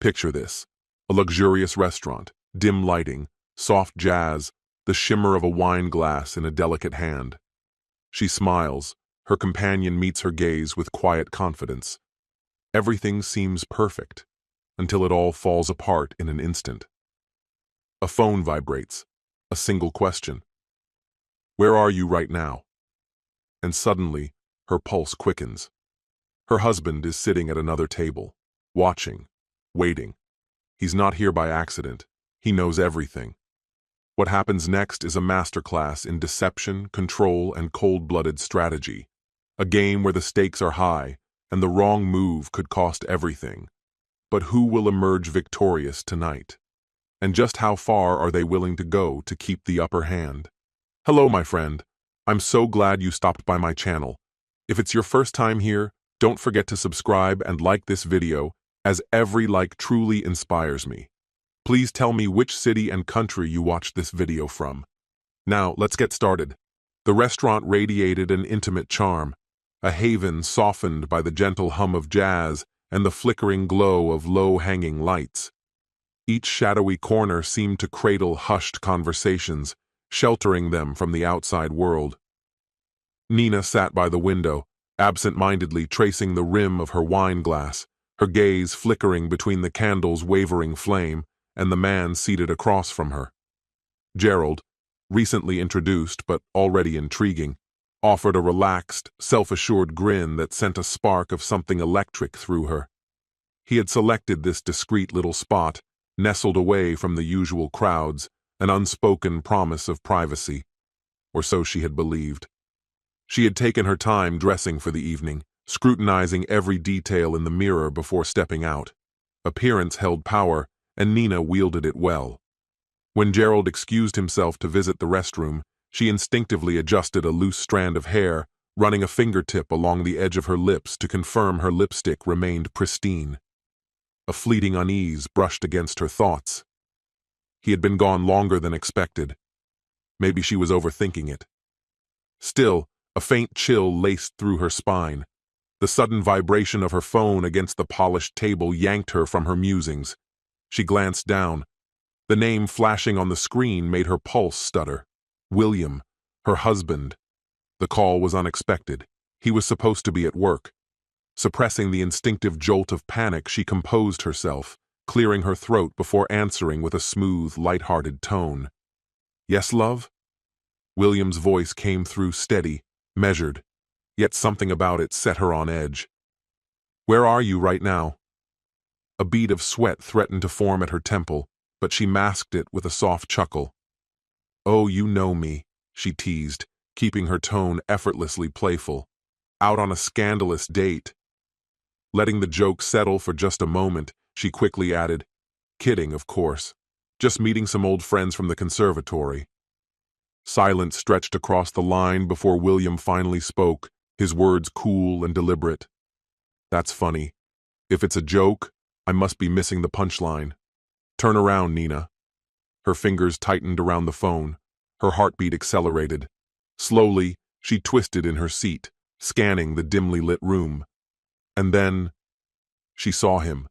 Picture this: a luxurious restaurant, dim lighting, soft jazz, the shimmer of a wine glass in a delicate hand. She smiles. Her companion meets her gaze with quiet confidence. Everything seems perfect, until it all falls apart in an instant. A phone vibrates. A single question. "Where are you right now?" And suddenly, her pulse quickens. Her husband is sitting at another table, watching, waiting. He's not here by accident. He knows everything. What happens next is a masterclass in deception, control, and cold-blooded strategy. A game where the stakes are high, and the wrong move could cost everything. But who will emerge victorious tonight? And just how far are they willing to go to keep the upper hand? Hello, my friend. I'm so glad you stopped by my channel. If it's your first time here, don't forget to subscribe and like this video, as every like truly inspires me. Please tell me which city and country you watched this video from. Now, let's get started. The restaurant radiated an intimate charm, a haven softened by the gentle hum of jazz and the flickering glow of low-hanging lights. Each shadowy corner seemed to cradle hushed conversations, sheltering them from the outside world. Nina sat by the window, absent-mindedly tracing the rim of her wine glass, her gaze flickering between the candle's wavering flame and the man seated across from her. Gerald, recently introduced but already intriguing, offered a relaxed, self-assured grin that sent a spark of something electric through her. He had selected this discreet little spot, nestled away from the usual crowds, an unspoken promise of privacy. Or so she had believed. She had taken her time dressing for the evening, scrutinizing every detail in the mirror before stepping out. Appearance held power, and Nina wielded it well. When Gerald excused himself to visit the restroom, she instinctively adjusted a loose strand of hair, running a fingertip along the edge of her lips to confirm her lipstick remained pristine. A fleeting unease brushed against her thoughts. He had been gone longer than expected. Maybe she was overthinking it. Still, a faint chill laced through her spine. The sudden vibration of her phone against the polished table yanked her from her musings. She glanced down. The name flashing on the screen made her pulse stutter. William, her husband. The call was unexpected. He was supposed to be at work. Suppressing the instinctive jolt of panic, she composed herself, clearing her throat before answering with a smooth, light-hearted tone. "Yes, love?" William's voice came through steady, measured, yet something about it set her on edge. "Where are you right now?" A bead of sweat threatened to form at her temple, but she masked it with a soft chuckle. "Oh, you know me," she teased, keeping her tone effortlessly playful. "Out on a scandalous date." Letting the joke settle for just a moment, she quickly added, "Kidding, of course. Just meeting some old friends from the conservatory." Silence stretched across the line before William finally spoke, his words cool and deliberate. "That's funny. If it's a joke, I must be missing the punchline. Turn around, Nina." Her fingers tightened around the phone. Her heartbeat accelerated. Slowly, she twisted in her seat, scanning the dimly lit room. And then, she saw him.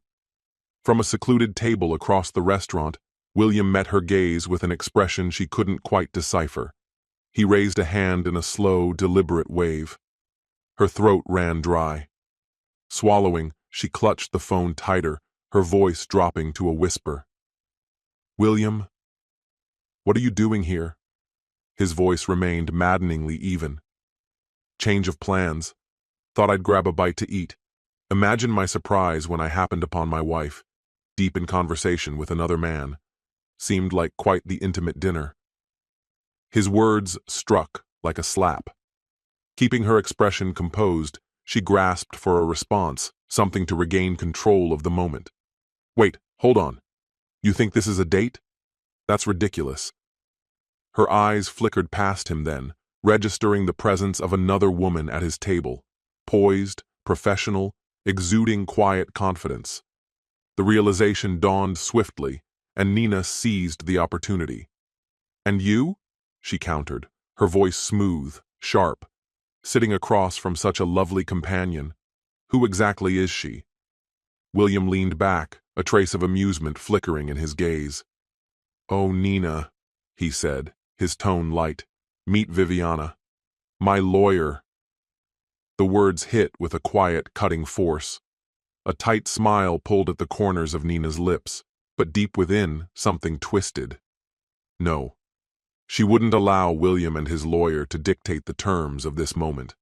From a secluded table across the restaurant, William met her gaze with an expression she couldn't quite decipher. He raised a hand in a slow, deliberate wave. Her throat ran dry. Swallowing, she clutched the phone tighter, her voice dropping to a whisper. "William, what are you doing here?" His voice remained maddeningly even. "Change of plans. Thought I'd grab a bite to eat." Imagine my surprise when I happened upon my wife, deep in conversation with another man. Seemed like quite the intimate dinner. His words struck like a slap. Keeping her expression composed, she grasped for a response, something to regain control of the moment. "Wait, hold on. You think this is a date? That's ridiculous." Her eyes flickered past him then, registering the presence of another woman at his table, poised, professional, exuding quiet confidence. The realization dawned swiftly, and Nina seized the opportunity. "And you?" she countered, her voice smooth, sharp. "Sitting across from such a lovely companion. Who exactly is she?" William leaned back, a trace of amusement flickering in his gaze. "Oh, Nina," he said, his tone light. "Meet Viviana. My lawyer." The words hit with a quiet, cutting force. A tight smile pulled at the corners of Nina's lips, but deep within, something twisted. No. She wouldn't allow William and his lawyer to dictate the terms of this moment.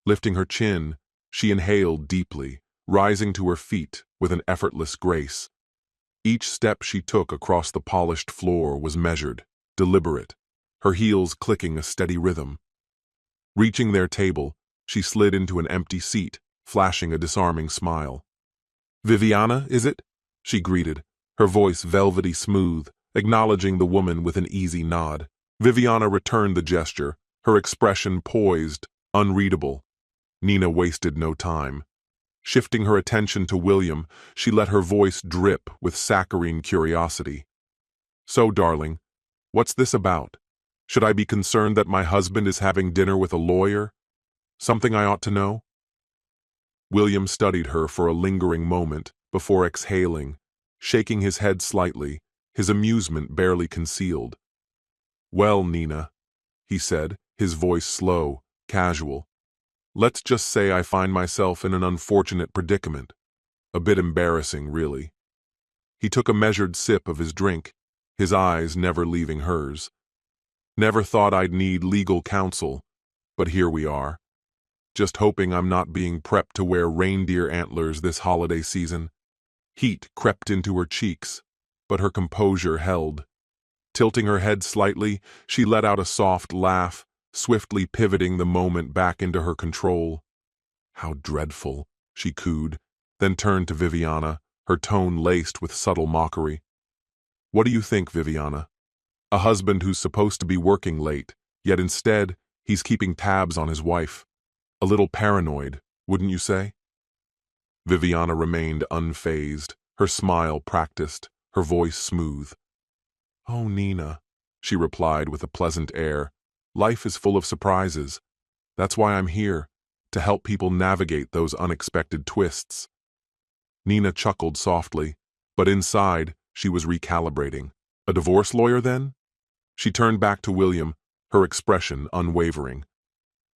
Lifting her chin, she inhaled deeply, rising to her feet with an effortless grace. Each step she took across the polished floor was measured, deliberate, her heels clicking a steady rhythm. Reaching their table, she slid into an empty seat, flashing a disarming smile. "Viviana, is it?" she greeted, her voice velvety smooth, acknowledging the woman with an easy nod. Viviana returned the gesture, her expression poised, unreadable. Nina wasted no time. Shifting her attention to William, she let her voice drip with saccharine curiosity. "So, darling, what's this about? Should I be concerned that my husband is having dinner with a lawyer? Something I ought to know?" William studied her for a lingering moment before exhaling, shaking his head slightly, his amusement barely concealed. "Well, Nina," he said, his voice slow, casual. "Let's just say I find myself in an unfortunate predicament. A bit embarrassing, really." He took a measured sip of his drink, his eyes never leaving hers. "Never thought I'd need legal counsel, but here we are. Just hoping I'm not being prepped to wear reindeer antlers this holiday season." Heat crept into her cheeks, but her composure held. Tilting her head slightly, she let out a soft laugh, swiftly pivoting the moment back into her control. "How dreadful," she cooed, then turned to Viviana, her tone laced with subtle mockery. "What do you think, Viviana? A husband who's supposed to be working late, yet instead, he's keeping tabs on his wife. A little paranoid, wouldn't you say?" Viviana remained unfazed, her smile practiced, her voice smooth. "Oh, Nina," she replied with a pleasant air, "life is full of surprises. That's why I'm here, to help people navigate those unexpected twists." Nina chuckled softly, but inside, she was recalibrating. "A divorce lawyer, then?" She turned back to William, her expression unwavering.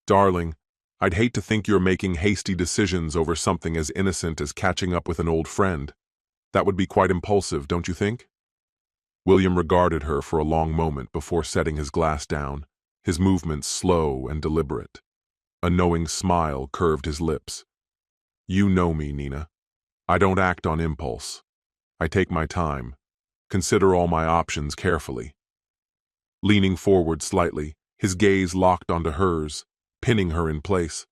"Darling, I'd hate to think you're making hasty decisions over something as innocent as catching up with an old friend. That would be quite impulsive, don't you think?" William regarded her for a long moment before setting his glass down, his movements slow and deliberate. A knowing smile curved his lips. "You know me, Nina. I don't act on impulse. I take my time, consider all my options carefully." Leaning forward slightly, his gaze locked onto hers, pinning her in place.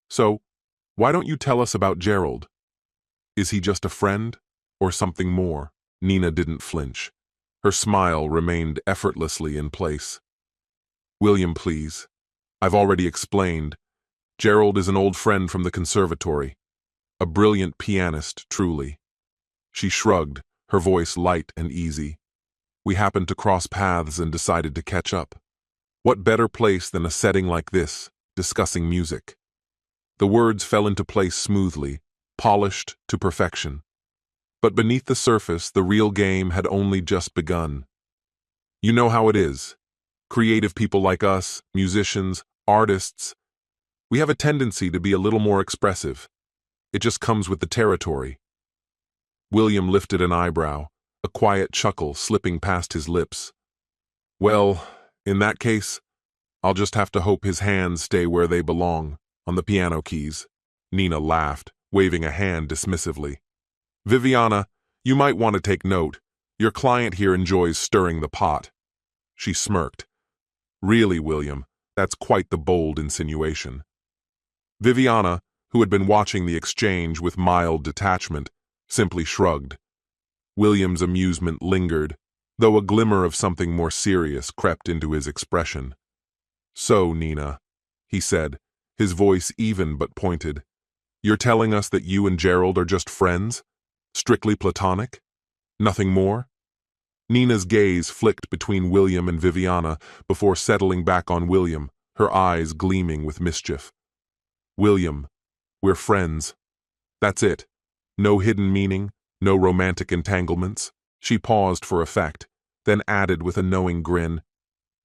"So, why don't you tell us about Gerald? Is he just a friend, or something more?" Nina didn't flinch. Her smile remained effortlessly in place. "William, please. I've already explained. Gerald is an old friend from the conservatory. A brilliant pianist, truly." She shrugged, her voice light and easy. "We happened to cross paths and decided to catch up. What better place than a setting like this, discussing music?" The words fell into place smoothly, polished to perfection. But beneath the surface, the real game had only just begun. "You know how it is. Creative people like us, musicians, artists, we have a tendency to be a little more expressive. It just comes with the territory." William lifted an eyebrow, a quiet chuckle slipping past his lips. "Well, in that case, I'll just have to hope his hands stay where they belong, on the piano keys." Nina laughed, waving a hand dismissively. "Viviana, you might want to take note. Your client here enjoys stirring the pot." She smirked. "Really, William, that's quite the bold insinuation." Viviana, who had been watching the exchange with mild detachment, simply shrugged. William's amusement lingered, though a glimmer of something more serious crept into his expression. "So, Nina," he said, his voice even but pointed, "you're telling us that you and Gerald are just friends? Strictly platonic? Nothing more?" Nina's gaze flicked between William and Viviana before settling back on William, her eyes gleaming with mischief. "William, we're friends. That's it. No hidden meaning, No romantic entanglements? She paused for effect, then added with a knowing grin.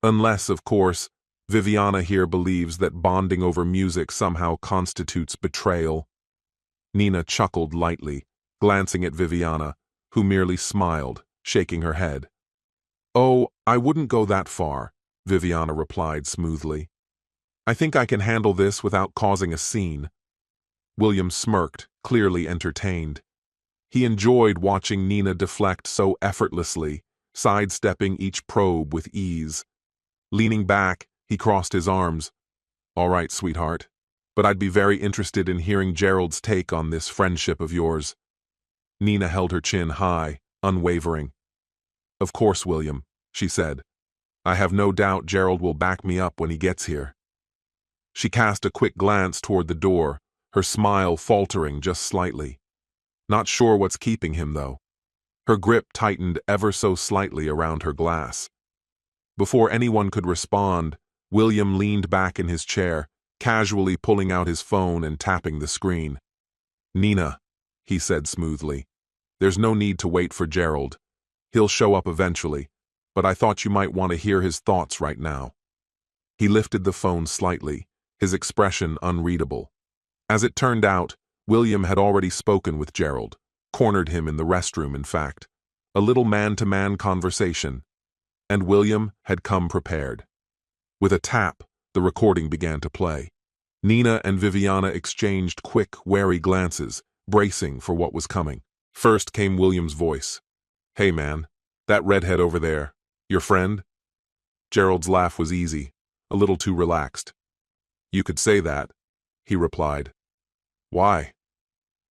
Unless, of course, Viviana here believes that bonding over music somehow constitutes betrayal. Nina chuckled lightly, glancing at Viviana, who merely smiled, shaking her head. "Oh, I wouldn't go that far," Viviana replied smoothly. "I think I can handle this without causing a scene." William smirked, clearly entertained. He enjoyed watching Nina deflect so effortlessly, sidestepping each probe with ease. Leaning back, he crossed his arms. "All right, sweetheart, but I'd be very interested in hearing Gerald's take on this friendship of yours." Nina held her chin high, unwavering. "Of course, William," she said. "I have no doubt Gerald will back me up when he gets here." She cast a quick glance toward the door, her smile faltering just slightly. Not sure what's keeping him, though. Her grip tightened ever so slightly around her glass. Before anyone could respond, William leaned back in his chair, casually pulling out his phone and tapping the screen. "Nina," he said smoothly, "there's no need to wait for Gerald. He'll show up eventually, but I thought you might want to hear his thoughts right now." He lifted the phone slightly, his expression unreadable. As it turned out, William had already spoken with Gerald, cornered him in the restroom, in fact. A little man-to-man conversation. And William had come prepared. With a tap, the recording began to play. Nina and Viviana exchanged quick, wary glances, bracing for what was coming. First came William's voice. "Hey man, that redhead over there, your friend?" Gerald's laugh was easy, a little too relaxed. "You could say that," he replied. "Why?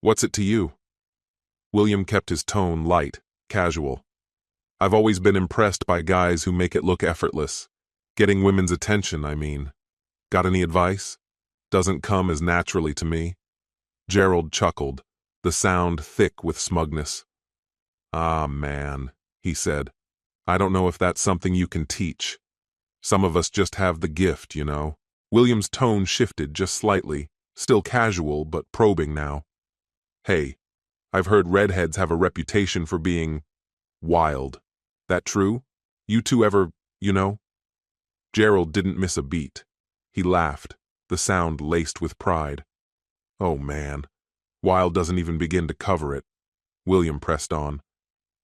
What's it to you?" William kept his tone light, casual. "I've always been impressed by guys who make it look effortless. Getting women's attention, I mean. Got any advice? Doesn't come as naturally to me." Gerald chuckled, the sound thick with smugness. "Ah, man," he said. "I don't know if that's something you can teach. Some of us just have the gift, you know." William's tone shifted just slightly, still casual but probing now. "Hey, I've heard redheads have a reputation for being wild. That true? You two ever, you know?" Gerald didn't miss a beat. He laughed, the sound laced with pride. "Oh man, wild doesn't even begin to cover it." William pressed on.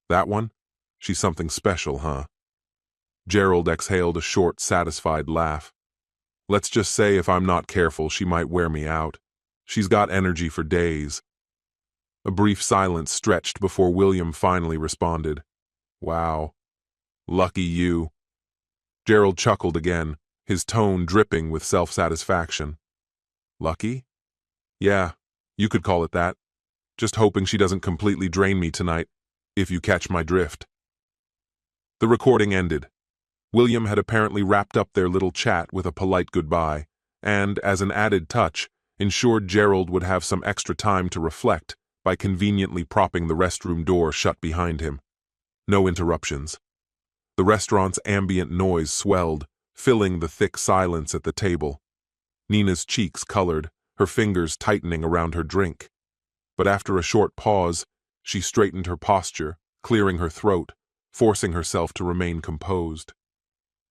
"That one? She's something special, huh?" Gerald exhaled a short, satisfied laugh. "Let's just say if I'm not careful, she might wear me out. She's got energy for days." A brief silence stretched before William finally responded. "Wow. Lucky you." Gerald chuckled again, his tone dripping with self-satisfaction. "Lucky? Yeah, you could call it that. Just hoping she doesn't completely drain me tonight, if you catch my drift." The recording ended. William had apparently wrapped up their little chat with a polite goodbye, and, as an added touch, ensured Gerald would have some extra time to reflect by conveniently propping the restroom door shut behind him. No interruptions. The restaurant's ambient noise swelled, filling the thick silence at the table. Nina's cheeks colored, her fingers tightening around her drink. But after a short pause, she straightened her posture, clearing her throat, forcing herself to remain composed.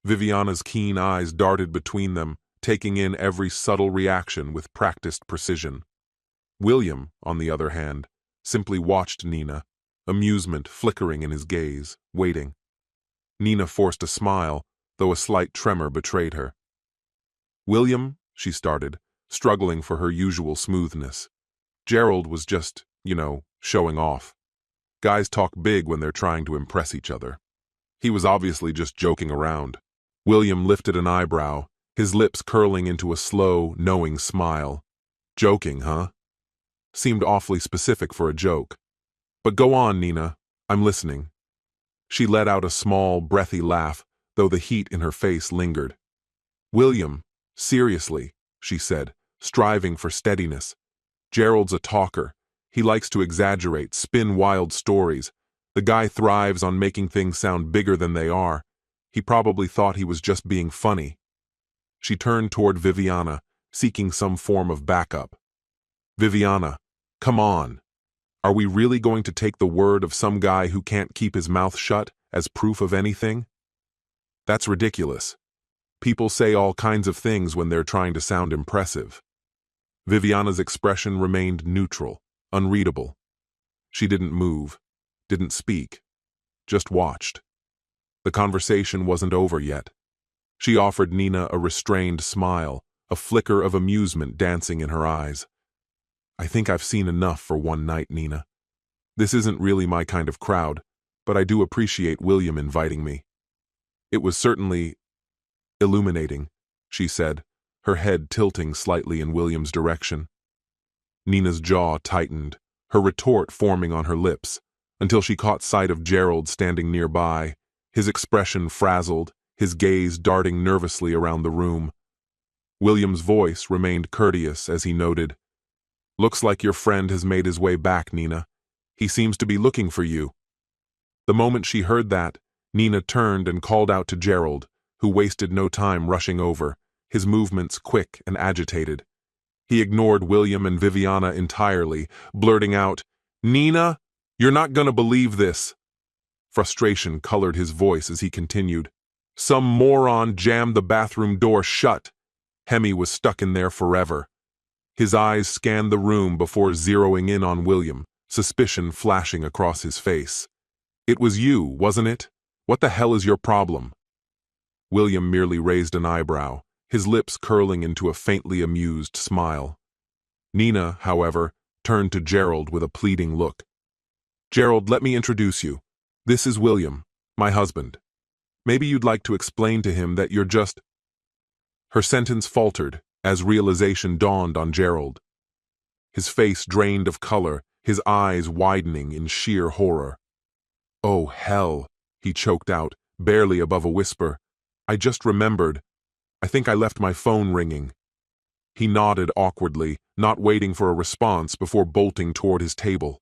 Viviana's keen eyes darted between them, taking in every subtle reaction with practiced precision. William, on the other hand, simply watched Nina, amusement flickering in his gaze, waiting. Nina forced a smile, though a slight tremor betrayed her. "William," she started, struggling for her usual smoothness. "Gerald was just, showing off. Guys talk big when they're trying to impress each other. He was obviously just joking around." William lifted an eyebrow, his lips curling into a slow, knowing smile. "Joking, huh? Seemed awfully specific for a joke. But go on, Nina. I'm listening." She let out a small, breathy laugh, though the heat in her face lingered. "William, seriously," she said, striving for steadiness. "Gerald's a talker. He likes to exaggerate, spin wild stories. The guy thrives on making things sound bigger than they are. He probably thought he was just being funny." She turned toward Viviana, seeking some form of backup. "Viviana, come on." Are we really going to take the word of some guy who can't keep his mouth shut as proof of anything? That's ridiculous. People say all kinds of things when they're trying to sound impressive. Viviana's expression remained neutral, unreadable. She didn't move, didn't speak, just watched. The conversation wasn't over yet. She offered Nina a restrained smile, a flicker of amusement dancing in her eyes. I think I've seen enough for one night, Nina. This isn't really my kind of crowd, but I do appreciate William inviting me. It was certainly illuminating, she said, her head tilting slightly in William's direction. Nina's jaw tightened, her retort forming on her lips, until she caught sight of Gerald standing nearby, his expression frazzled, his gaze darting nervously around the room. William's voice remained courteous as he noted, "Looks like your friend has made his way back, Nina. He seems to be looking for you." The moment she heard that, Nina turned and called out to Gerald, who wasted no time rushing over, his movements quick and agitated. He ignored William and Viviana entirely, blurting out, "Nina, you're not gonna believe this." Frustration colored his voice as he continued, "Some moron jammed the bathroom door shut. Hemi was stuck in there forever." His eyes scanned the room before zeroing in on William, suspicion flashing across his face. "It was you, wasn't it? What the hell is your problem?" William merely raised an eyebrow, his lips curling into a faintly amused smile. Nina, however, turned to Gerald with a pleading look. "Gerald, let me introduce you. This is William, my husband. Maybe you'd like to explain to him that you're just—" Her sentence faltered as realization dawned on Gerald. His face drained of color, his eyes widening in sheer horror. "Oh, hell," he choked out, barely above a whisper. "I just remembered. I think I left my phone ringing." He nodded awkwardly, not waiting for a response before bolting toward his table.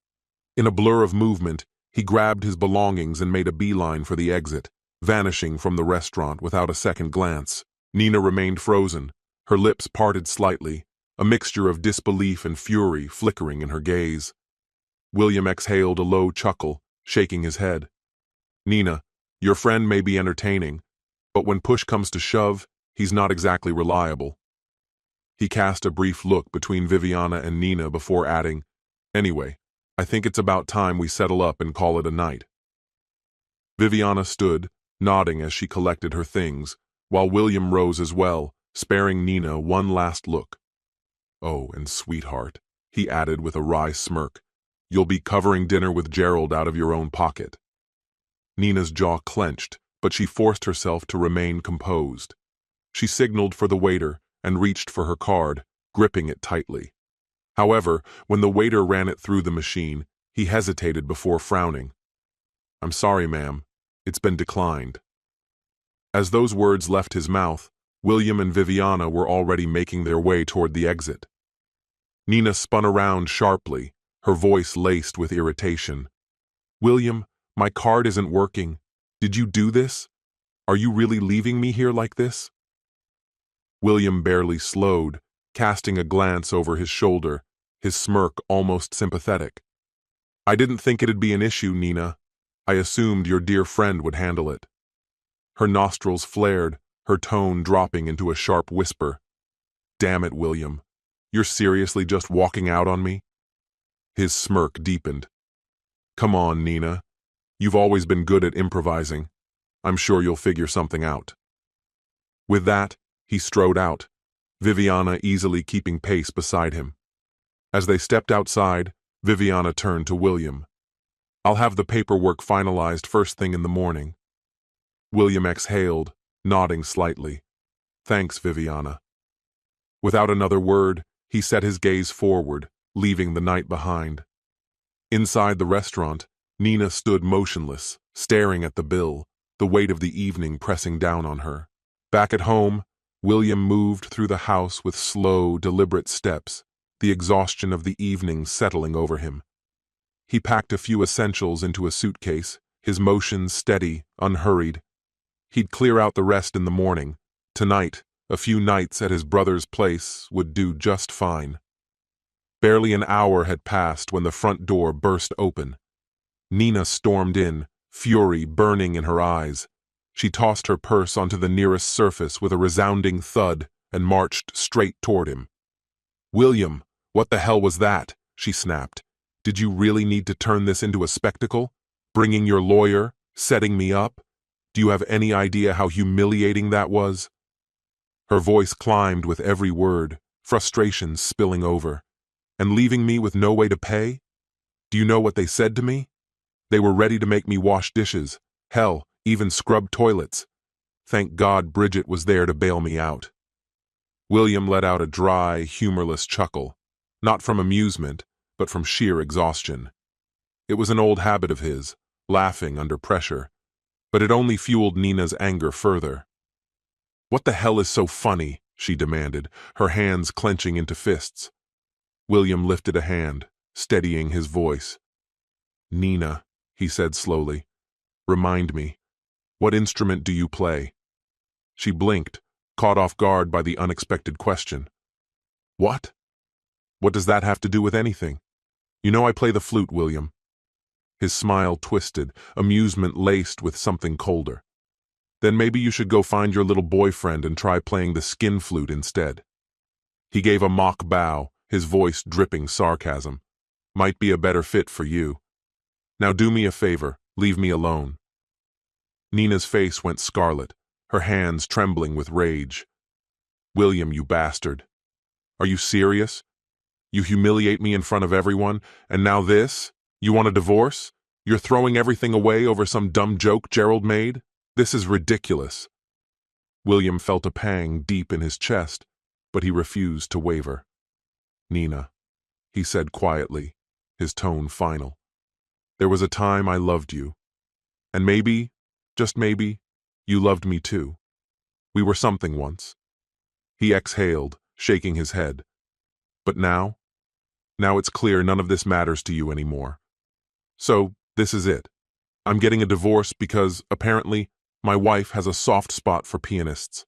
In a blur of movement, he grabbed his belongings and made a beeline for the exit, vanishing from the restaurant without a second glance. Nina remained frozen, her lips parted slightly, a mixture of disbelief and fury flickering in her gaze. William exhaled a low chuckle, shaking his head. "Nina, your friend may be entertaining, but when push comes to shove, he's not exactly reliable." He cast a brief look between Viviana and Nina before adding, "Anyway, I think it's about time we settle up and call it a night." Viviana stood, nodding as she collected her things, while William rose as well, sparing Nina one last look. "Oh, and sweetheart," he added with a wry smirk, "you'll be covering dinner with Gerald out of your own pocket." Nina's jaw clenched, but she forced herself to remain composed. She signaled for the waiter and reached for her card, gripping it tightly. However, when the waiter ran it through the machine, he hesitated before frowning. "I'm sorry, ma'am. It's been declined." As those words left his mouth, William and Viviana were already making their way toward the exit. Nina spun around sharply, her voice laced with irritation. "William, my card isn't working. Did you do this? Are you really leaving me here like this?" William barely slowed, casting a glance over his shoulder, his smirk almost sympathetic. "I didn't think it'd be an issue, Nina. I assumed your dear friend would handle it." Her nostrils flared, her tone dropping into a sharp whisper. "Damn it, William. You're seriously just walking out on me?" His smirk deepened. "Come on, Nina. You've always been good at improvising. I'm sure you'll figure something out." With that, he strode out, Viviana easily keeping pace beside him. As they stepped outside, Viviana turned to William. "I'll have the paperwork finalized first thing in the morning." William exhaled, nodding slightly. "Thanks, Viviana." Without another word, he set his gaze forward, leaving the night behind. Inside the restaurant, Nina stood motionless, staring at the bill, the weight of the evening pressing down on her. Back at home, William moved through the house with slow, deliberate steps, the exhaustion of the evening settling over him. He packed a few essentials into a suitcase, his motions steady, unhurried. He'd clear out the rest in the morning. Tonight, a few nights at his brother's place would do just fine. Barely an hour had passed when the front door burst open. Nina stormed in, fury burning in her eyes. She tossed her purse onto the nearest surface with a resounding thud and marched straight toward him. "William, what the hell was that?" she snapped. "Did you really need to turn this into a spectacle? Bringing your lawyer? Setting me up? Do you have any idea how humiliating that was?" Her voice climbed with every word, frustration spilling over. "And leaving me with no way to pay? Do you know what they said to me? They were ready to make me wash dishes, hell, even scrub toilets. Thank God Bridget was there to bail me out." William let out a dry, humorless chuckle, not from amusement, but from sheer exhaustion. It was an old habit of his, laughing under pressure, but it only fueled Nina's anger further. "What the hell is so funny?" she demanded, her hands clenching into fists. William lifted a hand, steadying his voice. "Nina," he said slowly, "remind me, what instrument do you play?" She blinked, caught off guard by the unexpected question. "What? What does that have to do with anything? You know I play the flute, William." His smile twisted, amusement laced with something colder. "Then maybe you should go find your little boyfriend and try playing the skin flute instead." He gave a mock bow, his voice dripping sarcasm. "Might be a better fit for you. Now do me a favor, leave me alone." Nina's face went scarlet, her hands trembling with rage. "William, you bastard. Are you serious? You humiliate me in front of everyone, and now this? You want a divorce? You're throwing everything away over some dumb joke Gerald made? This is ridiculous." William felt a pang deep in his chest, but he refused to waver. "Nina," he said quietly, his tone final. "There was a time I loved you. And maybe, just maybe, you loved me too. We were something once." He exhaled, shaking his head. "But now? Now it's clear none of this matters to you anymore. So, this is it. I'm getting a divorce because, apparently, my wife has a soft spot for pianists."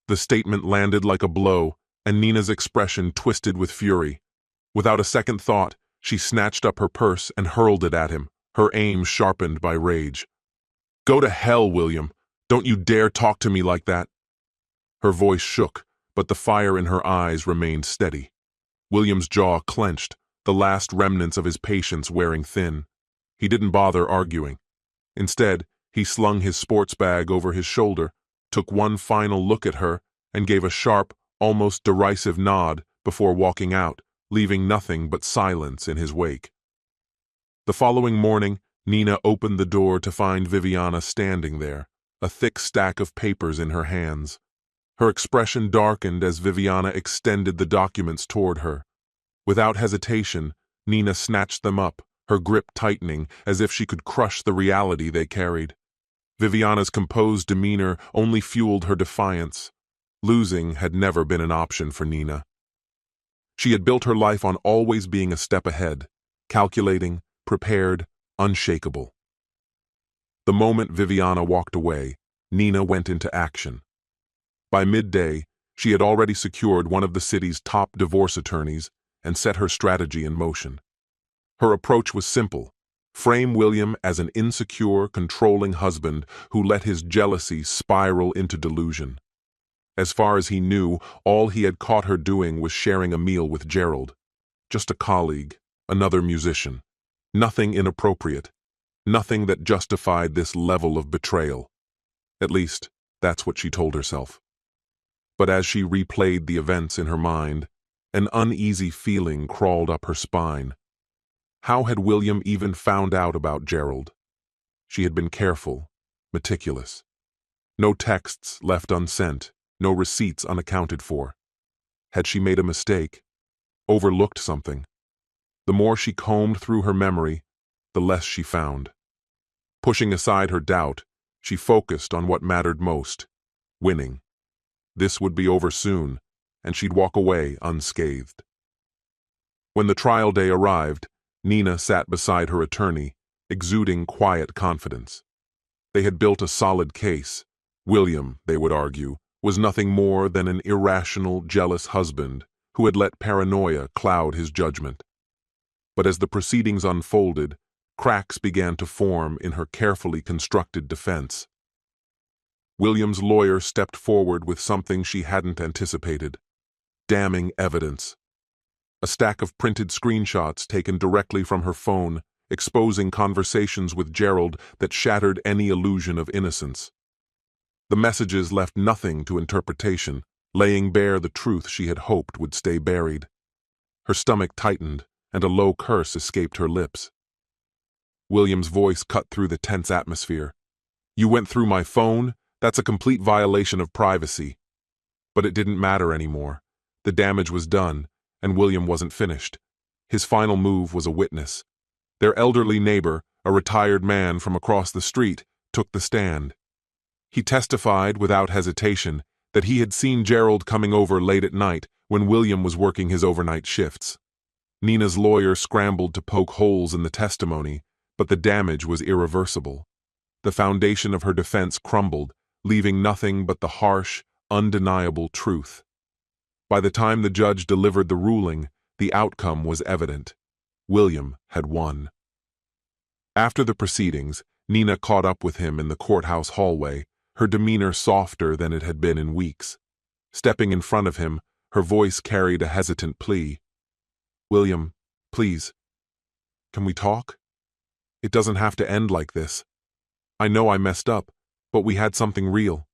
The statement landed like a blow, and Nina's expression twisted with fury. Without a second thought, she snatched up her purse and hurled it at him, her aim sharpened by rage. "Go to hell, William! Don't you dare talk to me like that!" Her voice shook, but the fire in her eyes remained steady. William's jaw clenched, the last remnants of his patience wearing thin. He didn't bother arguing. Instead, he slung his sports bag over his shoulder, took one final look at her, and gave a sharp, almost derisive nod before walking out, leaving nothing but silence in his wake. The following morning, Nina opened the door to find Viviana standing there, a thick stack of papers in her hands. Her expression darkened as Viviana extended the documents toward her. Without hesitation, Nina snatched them up, her grip tightening as if she could crush the reality they carried. Viviana's composed demeanor only fueled her defiance. Losing had never been an option for Nina. She had built her life on always being a step ahead, calculating, prepared, unshakable. The moment Viviana walked away, Nina went into action. By midday, she had already secured one of the city's top divorce attorneys and set her strategy in motion. Her approach was simple: frame William as an insecure, controlling husband who let his jealousy spiral into delusion. As far as he knew, all he had caught her doing was sharing a meal with Gerald. Just a colleague, another musician. Nothing inappropriate. Nothing that justified this level of betrayal. At least, that's what she told herself. But as she replayed the events in her mind, an uneasy feeling crawled up her spine. How had William even found out about Gerald? She had been careful, meticulous. No texts left unsent, no receipts unaccounted for. Had she made a mistake? Overlooked something? The more she combed through her memory, the less she found. Pushing aside her doubt, she focused on what mattered most: winning. This would be over soon, and she'd walk away unscathed. When the trial day arrived, Nina sat beside her attorney, exuding quiet confidence. They had built a solid case. William, they would argue, was nothing more than an irrational, jealous husband, who had let paranoia cloud his judgment. But as the proceedings unfolded, cracks began to form in her carefully constructed defense. William's lawyer stepped forward with something she hadn't anticipated: damning evidence. A stack of printed screenshots taken directly from her phone, exposing conversations with Gerald that shattered any illusion of innocence. The messages left nothing to interpretation, laying bare the truth she had hoped would stay buried. Her stomach tightened, and a low curse escaped her lips. William's voice cut through the tense atmosphere. "You went through my phone? That's a complete violation of privacy." But it didn't matter anymore. The damage was done, and William wasn't finished. His final move was a witness. Their elderly neighbor, a retired man from across the street, took the stand. He testified without hesitation that he had seen Gerald coming over late at night when William was working his overnight shifts. Nina's lawyer scrambled to poke holes in the testimony, but the damage was irreversible. The foundation of her defense crumbled, leaving nothing but the harsh, undeniable truth. By the time the judge delivered the ruling, the outcome was evident. William had won. After the proceedings, Nina caught up with him in the courthouse hallway, her demeanor softer than it had been in weeks. Stepping in front of him, her voice carried a hesitant plea. "William, please, can we talk? It doesn't have to end like this. I know I messed up, but we had something real.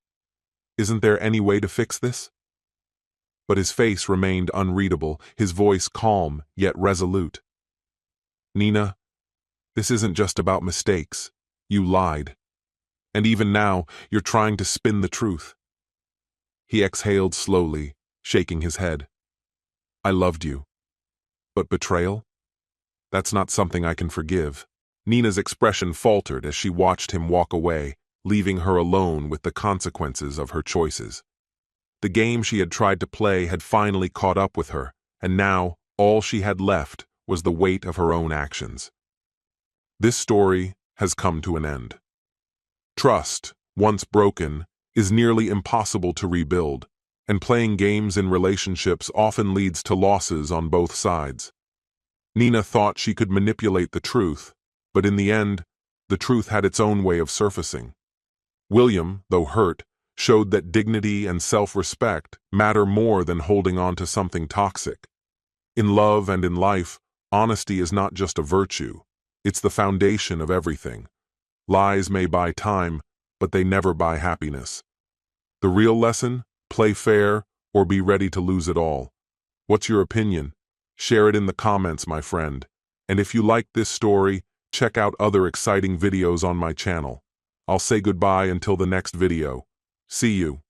Isn't there any way to fix this?" But his face remained unreadable, his voice calm yet resolute. "Nina, this isn't just about mistakes. You lied. And even now, you're trying to spin the truth." He exhaled slowly, shaking his head. "I loved you. But betrayal? That's not something I can forgive." Nina's expression faltered as she watched him walk away, leaving her alone with the consequences of her choices. The game she had tried to play had finally caught up with her, and now all she had left was the weight of her own actions. This story has come to an end. Trust, once broken, is nearly impossible to rebuild, and playing games in relationships often leads to losses on both sides. Nina thought she could manipulate the truth, but in the end, the truth had its own way of surfacing. William, though hurt, showed that dignity and self-respect matter more than holding on to something toxic. In love and in life, honesty is not just a virtue, it's the foundation of everything. Lies may buy time, but they never buy happiness. The real lesson? Play fair or be ready to lose it all. What's your opinion? Share it in the comments, my friend. And if you liked this story, check out other exciting videos on my channel. I'll say goodbye until the next video. See you.